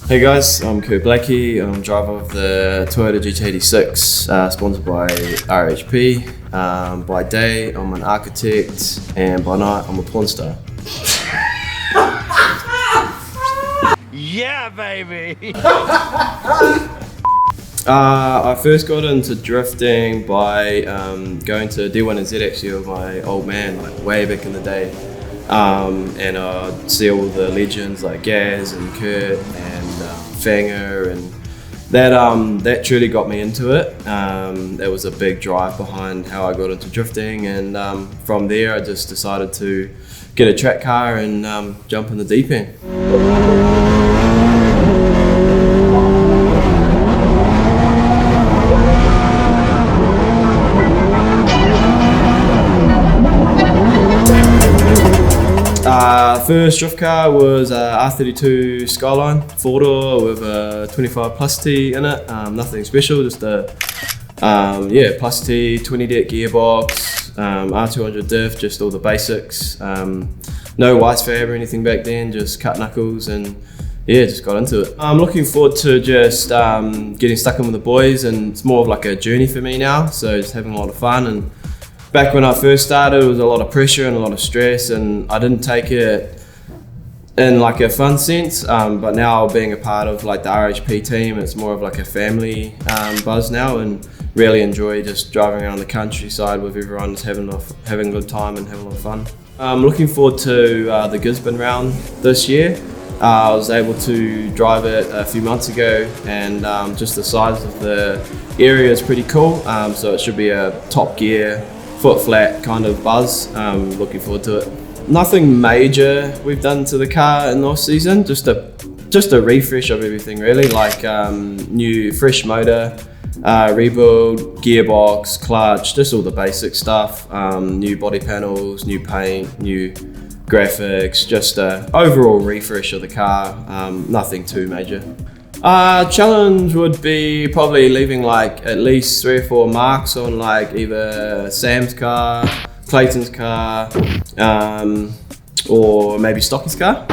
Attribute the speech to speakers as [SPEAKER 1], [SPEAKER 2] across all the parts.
[SPEAKER 1] Hey guys, I'm Kurt Blackie. I'm driver of the Toyota GT86, sponsored by RHP. By day, I'm an architect, and by night, I'm a porn star.
[SPEAKER 2] Yeah, baby!
[SPEAKER 1] I first got into drifting by going to D1NZ actually with my old man, like way back in the day. And I'd see all the legends like Gaz and Kurt and Fanger, and that truly got me into it. That was a big drive behind how I got into drifting, and from there I just decided to get a track car and jump in the deep end. First drift car was a R32 Skyline 4-door with a 25 plus T in it. Nothing special, just a plus T, 20 deck gearbox, R200 diff, just all the basics. No wise fab or anything back then, just cut knuckles, and yeah, just got into it. I'm looking forward to just getting stuck in with the boys, and it's more of like a journey for me now, so just having a lot of fun. And back when I first started, it was a lot of pressure and a lot of stress, and I didn't take it in like a fun sense, but now being a part of like the RHP team, it's more of like a family buzz now, and really enjoy just driving around the countryside with everyone, just having a good time and having a lot of fun. I'm looking forward to the Gisborne round this year. I was able to drive it a few months ago, and just the size of the area is pretty cool, so it should be a top gear, foot flat kind of buzz. Looking forward to it. Nothing major we've done to the car in the off season, just a refresh of everything really, like new fresh motor, rebuild, gearbox, clutch, just all the basic stuff, new body panels, new paint, new graphics, just a overall refresh of the car, nothing too major. Challenge would be probably leaving like at least 3 or 4 marks on like either Sam's car, Clayton's car, or maybe Stocky's car.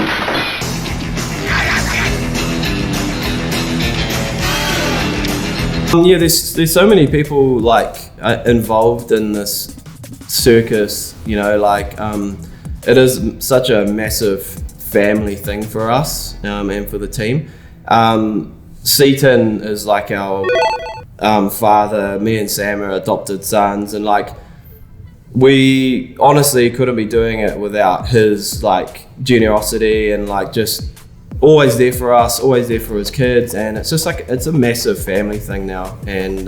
[SPEAKER 1] Yeah, there's so many people like involved in this circus, you know, like it is such a massive family thing for us and for the team. Seaton is like our father, me and Sam are adopted sons, and like we honestly couldn't be doing it without his like generosity and like just always there for us, always there for his kids, and it's just like it's a massive family thing now, and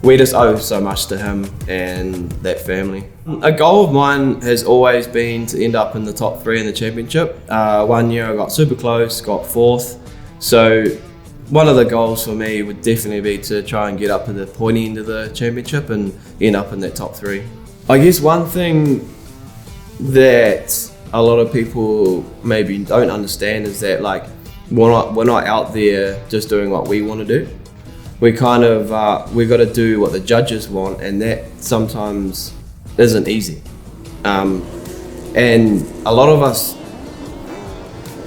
[SPEAKER 1] we just owe so much to him and that family. A goal of mine has always been to end up in the top 3 in the championship. One year I got super close, got 4th, so one of the goals for me would definitely be to try and get up to the pointy end of the championship and end up in that top 3. I guess one thing that a lot of people maybe don't understand is that like we're not out there just doing what we want to do. We kind of we got to do what the judges want, and that sometimes isn't easy. And a lot of us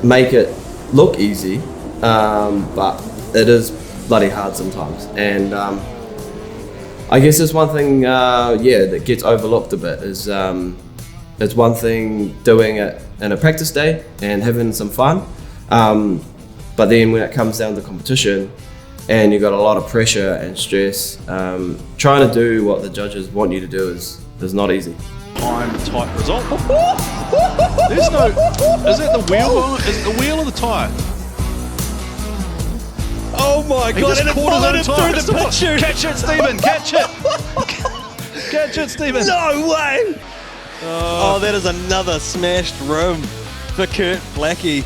[SPEAKER 1] make it look easy, but it is bloody hard sometimes. And I guess there's one thing, that gets overlooked a bit is it's one thing doing it in a practice day and having some fun, but then when it comes down to competition and you've got a lot of pressure and stress, trying to do what the judges want you to do is not easy.
[SPEAKER 2] Time tight result. There's no. Is it the wheel? Is it the wheel or the tyre?
[SPEAKER 3] Oh my god, and it followed him through the pit chute.
[SPEAKER 2] Catch it, Stephen, catch it. Catch it, Stephen.
[SPEAKER 3] No way. Oh, that is another smashed rim for Kurt Blackie.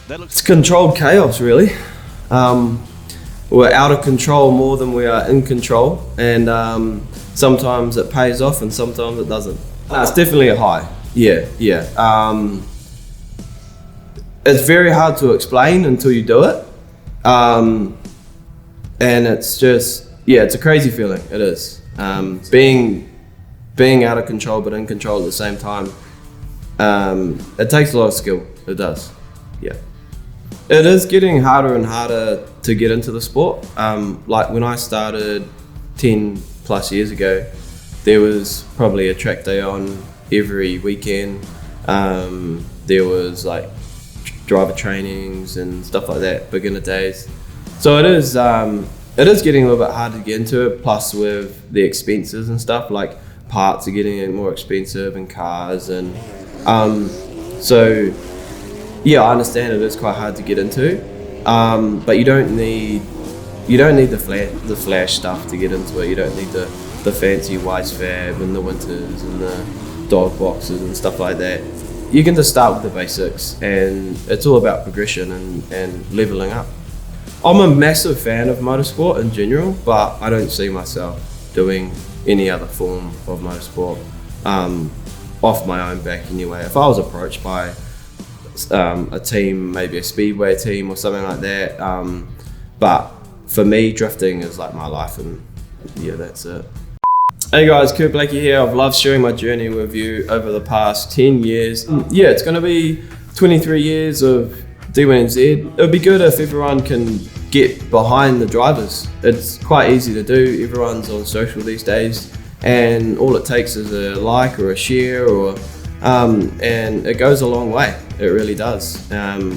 [SPEAKER 1] It's controlled chaos, really. We're out of control more than we are in control, and sometimes it pays off and sometimes it doesn't. No, it's definitely a high. Yeah. It's very hard to explain until you do it. And it's just, it's a crazy feeling, it is. Being out of control but in control at the same time, it takes a lot of skill, it does, yeah. It is getting harder and harder to get into the sport. Like when I started 10 plus years ago, there was probably a track day on every weekend. There was like driver trainings and stuff like that, beginner days. So it is getting a little bit harder to get into it, plus with the expenses and stuff, like parts are getting more expensive and cars, and so yeah, I understand it is quite hard to get into, but you don't need the flash stuff to get into it. You don't need the fancy wise fab and the winters and the dog boxes and stuff like that. You can just start with the basics, and it's all about progression and leveling up. I'm a massive fan of motorsport in general, but I don't see myself doing any other form of motorsport off my own back anyway. If I was approached by a team, maybe a speedway team or something like that, but for me, drifting is like my life, and yeah, that's it. Hey guys, Kurt Blackie here. I've loved sharing my journey with you over the past 10 years. Yeah, it's going to be 23 years of D1NZ. It would be good if everyone can get behind the drivers. It's quite easy to do. Everyone's on social these days, and all it takes is a like or a share, or and it goes a long way. It really does.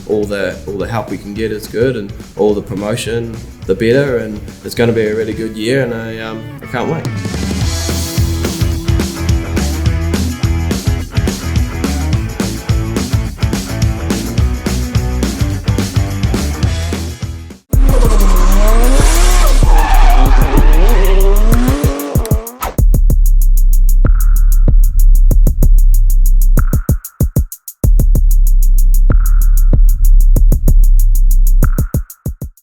[SPEAKER 1] All the help we can get is good, and all the promotion, the better. And it's going to be a really good year, and I can't wait.